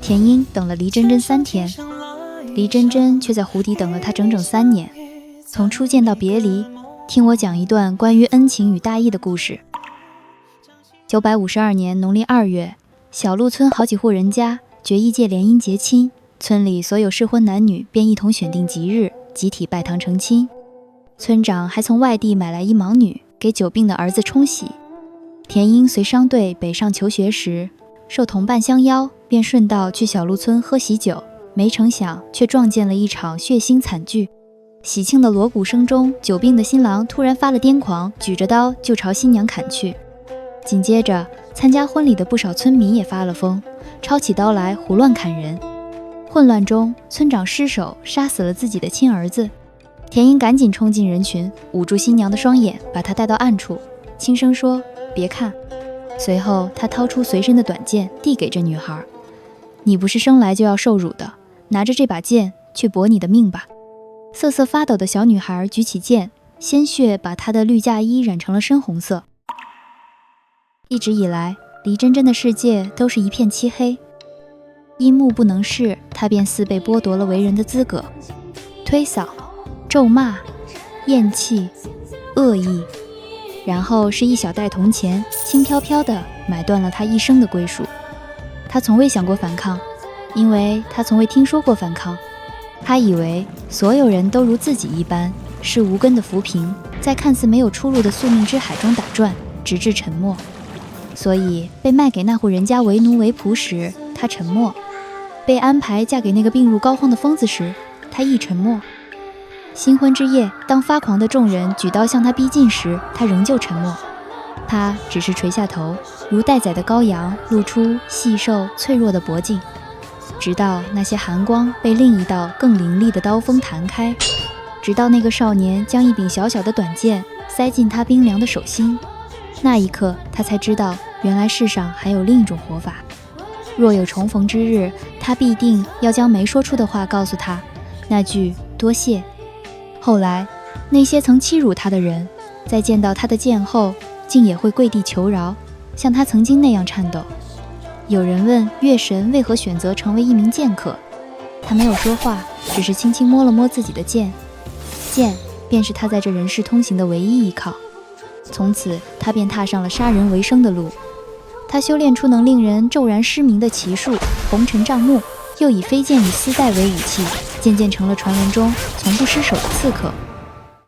田英等了黎真真3天，黎真真却在湖底等了他整整3年。从初见到别离，听我讲一段关于恩情与大义的故事。952年农历2月，小路村好几户人家决意借联姻结亲，村里所有适婚男女便一同选定吉日，集体拜堂成亲。村长还从外地买来一盲女，给久病的儿子冲喜。田英随商队北上求学时，受同伴相邀，便顺道去小路村喝喜酒，没成想却撞见了一场血腥惨剧。喜庆的锣鼓声中，久病的新郎突然发了癫狂，举着刀就朝新娘砍去。紧接着，参加婚礼的不少村民也发了疯，抄起刀来胡乱砍人。混乱中，村长失手杀死了自己的亲儿子。田英赶紧冲进人群，捂住新娘的双眼，把她带到暗处，轻声说：“别看。”随后，他掏出随身的短剑，递给这女孩：“你不是生来就要受辱的，拿着这把剑去搏你的命吧。”瑟瑟发抖的小女孩举起剑，鲜血把她的绿嫁衣染成了深红色。一直以来，黎真真的世界都是一片漆黑。因目不能视，她便似被剥夺了为人的资格。推搡、咒骂、厌弃、恶意，然后是一小袋铜钱，轻飘飘地买断了她一生的归属。她从未想过反抗，因为她从未听说过反抗。她以为所有人都如自己一般，是无根的浮萍，在看似没有出路的宿命之海中打转，直至沉没。所以被卖给那户人家为奴为仆时，她沉默；被安排嫁给那个病入膏肓的疯子时，她亦沉默。新婚之夜，当发狂的众人举刀向她逼近时，她仍旧沉默。她只是垂下头，如待宰的羔羊，露出细瘦脆弱的脖颈，直到那些寒光被另一道更凌厉的刀锋弹开，直到那个少年将一柄小小的短剑塞进她冰凉的手心。那一刻，她才知道，原来世上还有另一种活法。若有重逢之日，她必定要将没说出的话告诉他，那句多谢。后来，那些曾欺辱她的人，在见到她的剑后，竟也会跪地求饶，像她曾经那样颤抖。有人问月神为何选择成为一名剑客，他没有说话，只是轻轻摸了摸自己的剑，剑便是他在这人世通行的唯一依靠。从此，他便踏上了杀人为生的路。他修炼出能令人骤然失明的奇术红尘障目，又以飞剑与丝带为武器，渐渐成了传闻中从不失手的刺客。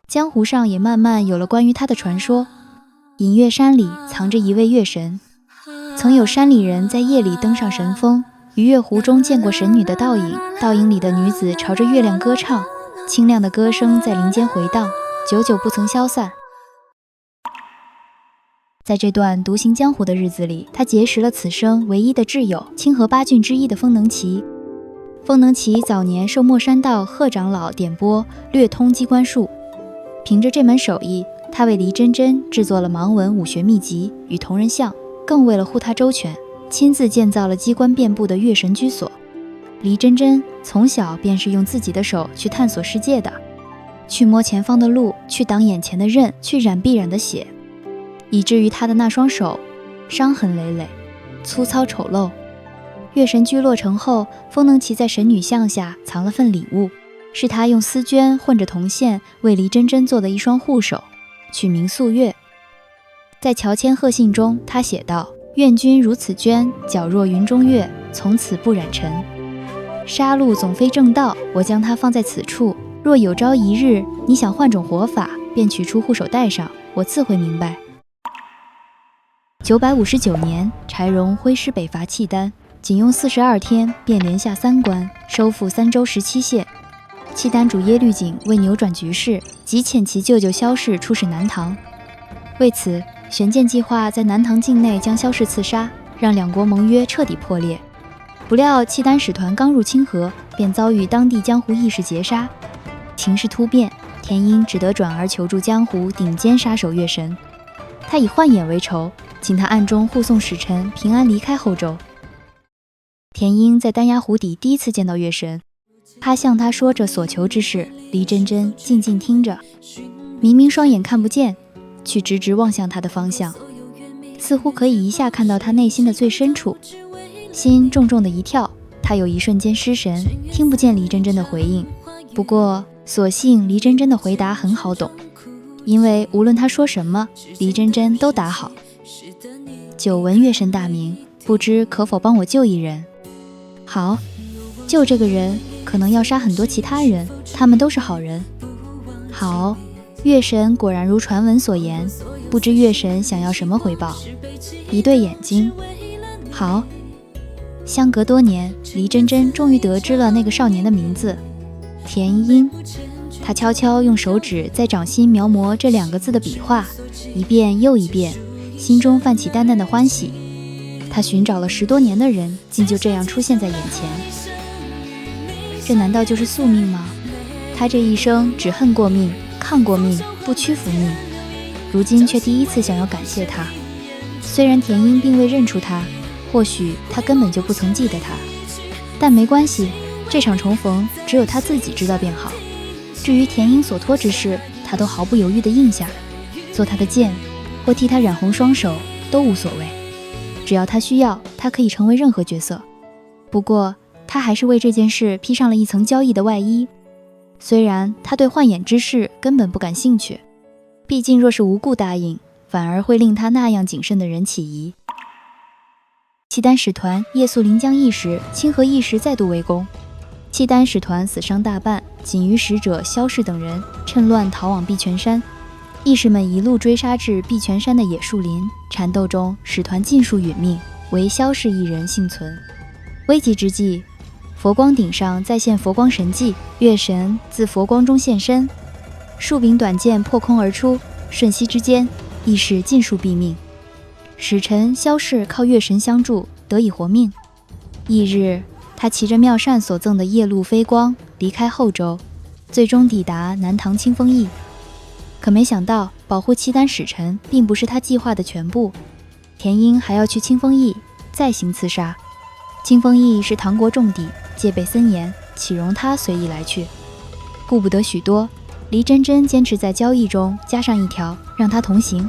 江湖上也慢慢有了关于他的传说。隐月山里藏着一位月神，曾有山里人在夜里登上神峰，于月湖中见过神女的倒影，倒影里的女子朝着月亮歌唱，清亮的歌声在林间回荡，久久不曾消散。在这段独行江湖的日子里，他结识了此生唯一的挚友，清河八郡之一的风能奇。风能奇早年受莫山道贺长老点拨，略通机关术，凭着这门手艺，他为黎真真制作了盲文武学秘籍与同人像，更为了护他周全，亲自建造了机关遍布的月神居所。黎真真从小便是用自己的手去探索世界的，去摸前方的路，去挡眼前的刃，去染必染的血，以至于他的那双手伤痕累累，粗糙丑陋。月神居落成后，风能奇在神女像下藏了份礼物，是他用丝绢混着铜线为黎真真做的一双护手，取名素月。在乔迁贺信中，他写道：愿君如此绢，皎若云中月，从此不染尘。杀戮总非正道，我将它放在此处，若有朝一日你想换种活法，便取出护手带上，我自会明白。959年，柴荣挥师北伐契丹，仅用42天便连下3关，收复3州17县。契丹主耶律璟为扭转局势，即遣其舅舅萧氏出使南唐。为此，玄鉴计划在南唐境内将萧氏刺杀，让两国盟约彻底破裂。不料契丹使团刚入清河，便遭遇当地江湖义士劫杀，情势突变，田英只得转而求助江湖顶尖杀手月神。他以幻眼为仇，请他暗中护送使臣平安离开后周。田英在丹崖湖底第一次见到月神，他向他说着所求之事，黎真真静静听着，明明双眼看不见，却直直望向他的方向，似乎可以一下看到他内心的最深处。心重重的一跳，他有一瞬间失神，听不见黎真真的回应。不过所幸黎真真的回答很好懂，因为无论他说什么，黎真真都答好。久闻月神大名，不知可否帮我救一人？好，救这个人可能要杀很多其他人，他们都是好人。好，月神果然如传闻所言，不知月神想要什么回报？一对眼睛。好。相隔多年，黎真真终于得知了那个少年的名字，田英。他悄悄用手指在掌心描摹这2个字的笔画，一遍又一遍，心中泛起淡淡的欢喜。他寻找了10多年的人，竟就这样出现在眼前。这难道就是宿命吗？他这一生只恨过命，抗过命，不屈服命，如今却第一次想要感谢他。虽然田英并未认出他，或许他根本就不曾记得他，但没关系，这场重逢只有他自己知道便好。至于田英所托之事，他都毫不犹豫地应下，做他的剑，或替他染红双手都无所谓，只要他需要，他可以成为任何角色。不过他还是为这件事披上了一层交易的外衣，虽然他对幻眼之事根本不感兴趣，毕竟若是无故答应，反而会令他那样谨慎的人起疑。契丹使团夜宿临江驿时，清河驿时再度围攻，契丹使团死伤大半，仅余使者萧氏等人趁乱逃往碧泉山。义士们一路追杀至碧泉山的野树林，缠斗中使团尽数殒命，唯萧氏一人幸存。危急之际，佛光顶上再现佛光神迹，月神自佛光中现身，数柄短剑破空而出，瞬息之间，义士尽数毙命。使臣萧氏靠月神相助，得以活命。翌日，他骑着妙善所赠的夜路飞光，离开后州，最终抵达南唐清风驿。可没想到，保护契丹使臣并不是他计划的全部，田英还要去清风驿再行刺杀。清风驿是唐国重地，戒备森严，岂容他随意来去？顾不得许多，黎真真坚持在交易中加上一条，让他同行。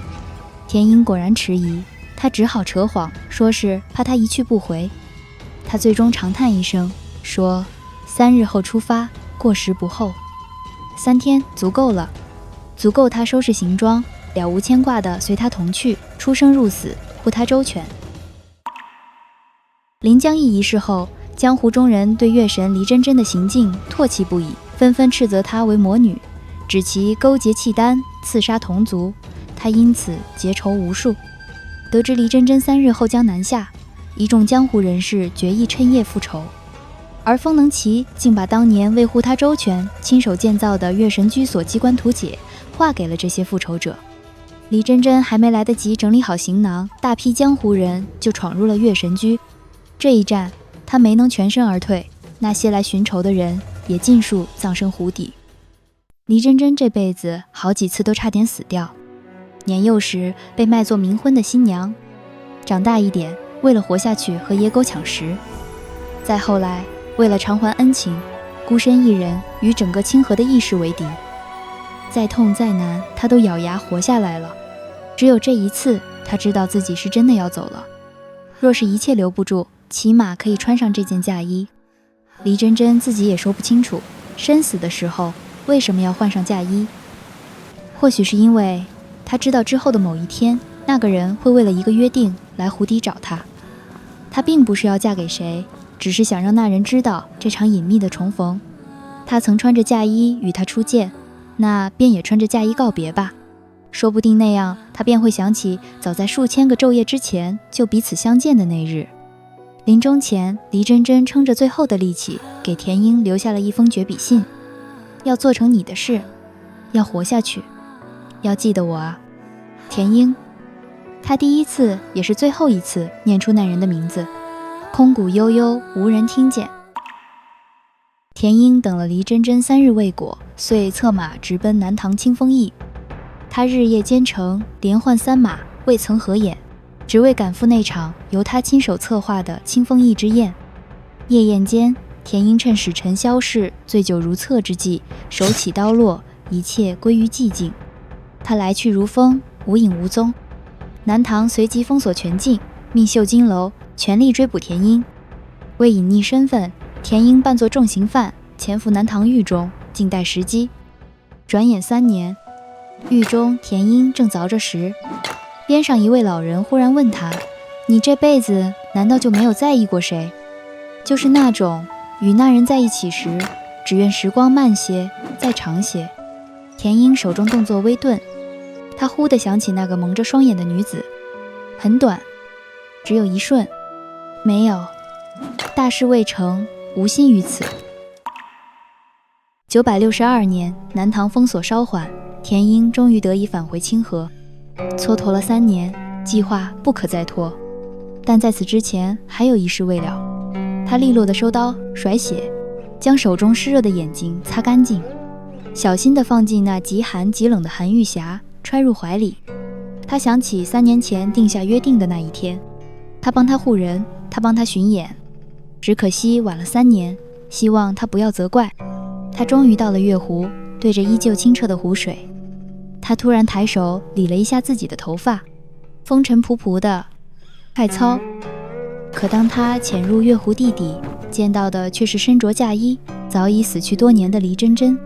田英果然迟疑，他只好扯谎，说是怕他一去不回。他最终长叹一声，说3日后出发，过时不候。3天足够了，足够他收拾行装，了无牵挂地随他同去，出生入死，护他周全。临江驿一事后，江湖中人对月神黎真真的行径唾弃不已，纷纷斥责她为魔女，指其勾结契丹，刺杀同族，她因此结仇无数。得知黎真真3日后将南下，一众江湖人士决意趁夜复仇，而风能奇竟把当年为护他周全亲手建造的月神居所机关图解划给了这些复仇者。黎真真还没来得及整理好行囊，大批江湖人就闯入了月神居。这一战他没能全身而退，那些来寻仇的人也尽数葬身湖底。黎真真这辈子好几次都差点死掉，年幼时被卖作冥婚的新娘，长大一点为了活下去和野狗抢食，再后来为了偿还恩情，孤身一人与整个清河的义士为敌。再痛再难，他都咬牙活下来了。只有这一次，他知道自己是真的要走了。若是一切留不住，起码可以穿上这件嫁衣。黎真真自己也说不清楚，生死的时候为什么要换上嫁衣。或许是因为他知道之后的某一天，那个人会为了一个约定来湖底找他。他并不是要嫁给谁，只是想让那人知道这场隐秘的重逢。他曾穿着嫁衣与他初见，那便也穿着嫁衣告别吧。说不定那样，他便会想起早在数千个昼夜之前就彼此相见的那日。临终前，黎真真撑着最后的力气，给田英留下了一封绝笔信：要做成你的事，要活下去，要记得我啊，田英。他第一次也是最后一次念出那人的名字，空谷悠悠，无人听见。田英等了黎真真3日未果，遂策马直奔南唐清风驿。他日夜兼程，连换3马，未曾合眼，只为赶赴那场由他亲手策划的清风驿之宴。夜宴间，田英趁使臣萧氏醉酒如厕之际，手起刀落，一切归于寂静。他来去如风，无影无踪。南唐随即封锁全境，命绣金楼全力追捕田英。为隐匿身份，田英扮作重刑犯，潜伏南唐狱中，静待时机。转眼3年，狱中田英正凿着石，边上一位老人忽然问他：“你这辈子难道就没有在意过谁？就是那种与那人在一起时，只愿时光慢些，再长些。”田英手中动作微顿，他忽地想起那个蒙着双眼的女子，很短，只有一瞬。没有，大事未成，无心于此。962年，南唐封锁稍缓，田英终于得以返回清河。蹉跎了3年，计划不可再拖。但在此之前，还有一事未了。他利落地收刀，甩血，将手中湿热的眼睛擦干净，小心地放进那极寒极冷的韩玉匣，揣入怀里。他想起3年前定下约定的那一天，他帮他护人，他帮他巡演，只可惜晚了3年，希望他不要责怪。他终于到了月湖，对着依旧清澈的湖水，他突然抬手理了一下自己的头发，风尘仆仆的，快操。可当他潜入月湖地底，见到的却是身着嫁衣、早已死去多年的黎真真。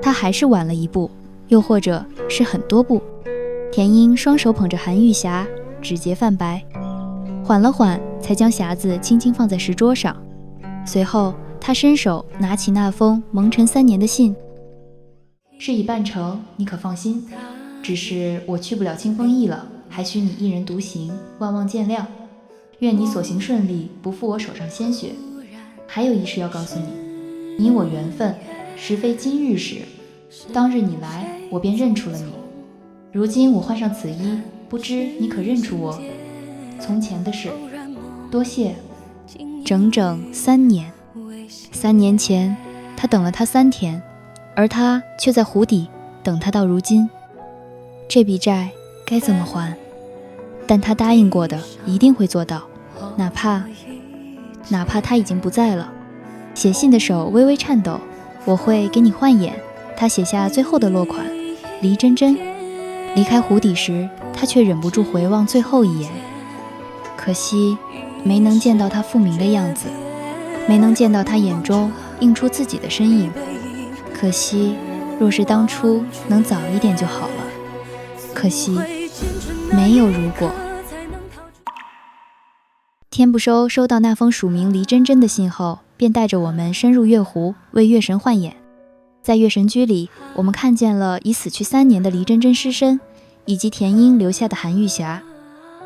他还是晚了一步，又或者是很多步。田英双手捧着韩玉匣，指节泛白，缓了缓，才将匣子轻轻放在石桌上。随后他伸手拿起那封蒙尘3年的信：“事已办成，你可放心。只是我去不了清风驿了，还需你一人独行，万望见谅。愿你所行顺利，不负我手上鲜血。还有一事要告诉你，你我缘分，实非今日事。当日你来，我便认出了你。如今我换上此衣，不知你可认出我？从前的事，多谢。”整整3年。3年前，他等了他3天，而他却在湖底等他到如今。这笔债该怎么还？但他答应过的一定会做到，哪怕他已经不在了。写信的手微微颤抖，我会给你换眼。他写下最后的落款，黎真真。离开湖底时，他却忍不住回望最后一眼，可惜没能见到他复明的样子，没能见到他眼中映出自己的身影。可惜若是当初能早一点就好了，可惜没有如果。天不收收到那封署名黎真真的信后，便带着我们深入月湖，为月神换眼。在月神居里，我们看见了已死去3年的黎真真尸身，以及田英留下的韩玉匣。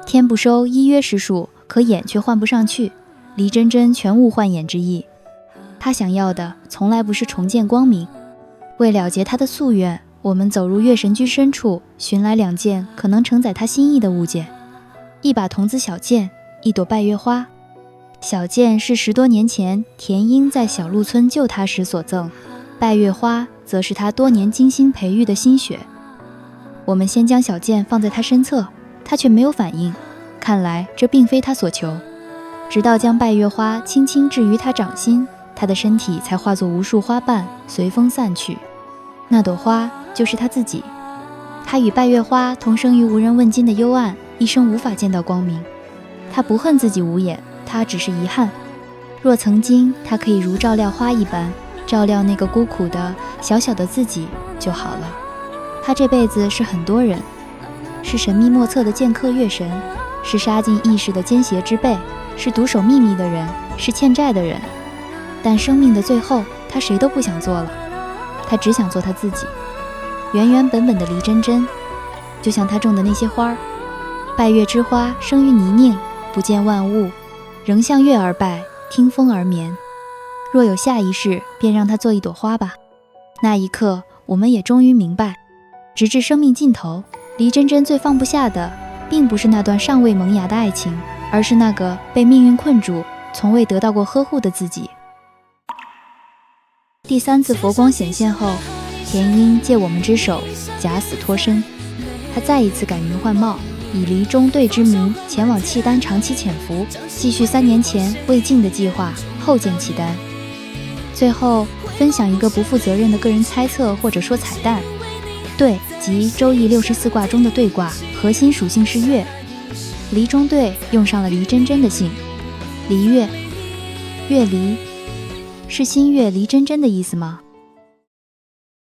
天不收依约实属，可眼却换不上去，黎真真全无换眼之意。他想要的从来不是重见光明。为了结他的夙愿，我们走入月神居深处，寻来2件可能承载他心意的物件：一把童子小剑，一朵拜月花。小剑是10多年前田英在小路村救他时所赠，拜月花则是他多年精心培育的心血。我们先将小剑放在他身侧，他却没有反应，看来这并非他所求。直到将拜月花轻轻置于他掌心，他的身体才化作无数花瓣，随风散去。那朵花就是他自己。他与拜月花同生于无人问津的幽暗，一生无法见到光明。他不恨自己无眼，他只是遗憾。若曾经他可以如照料花一般，照料那个孤苦的小小的自己就好了。他这辈子是很多人，是神秘莫测的剑客月神，是杀尽意识的奸邪之辈，是独守秘密的人，是欠债的人。但生命的最后，他谁都不想做了，他只想做他自己。原原本本的黎真真，就像他种的那些花儿，拜月之花生于泥泞，不见万物，仍向月而拜，听风而眠。若有下一世，便让它做一朵花吧。那一刻，我们也终于明白，直至生命尽头，黎真真最放不下的，并不是那段尚未萌芽的爱情，而是那个被命运困住，从未得到过呵护的自己。第3次佛光显现后，田英借我们之手，假死脱身。他再一次改名换貌，以黎中队之名前往契丹长期潜伏，继续3年前未尽的计划，后见契丹。最后分享一个不负责任的个人猜测或者说彩蛋，对，即周易64卦中的对卦，核心属性是月。黎中对用上了黎真真的姓黎月。月离，是新月离真真的意思吗？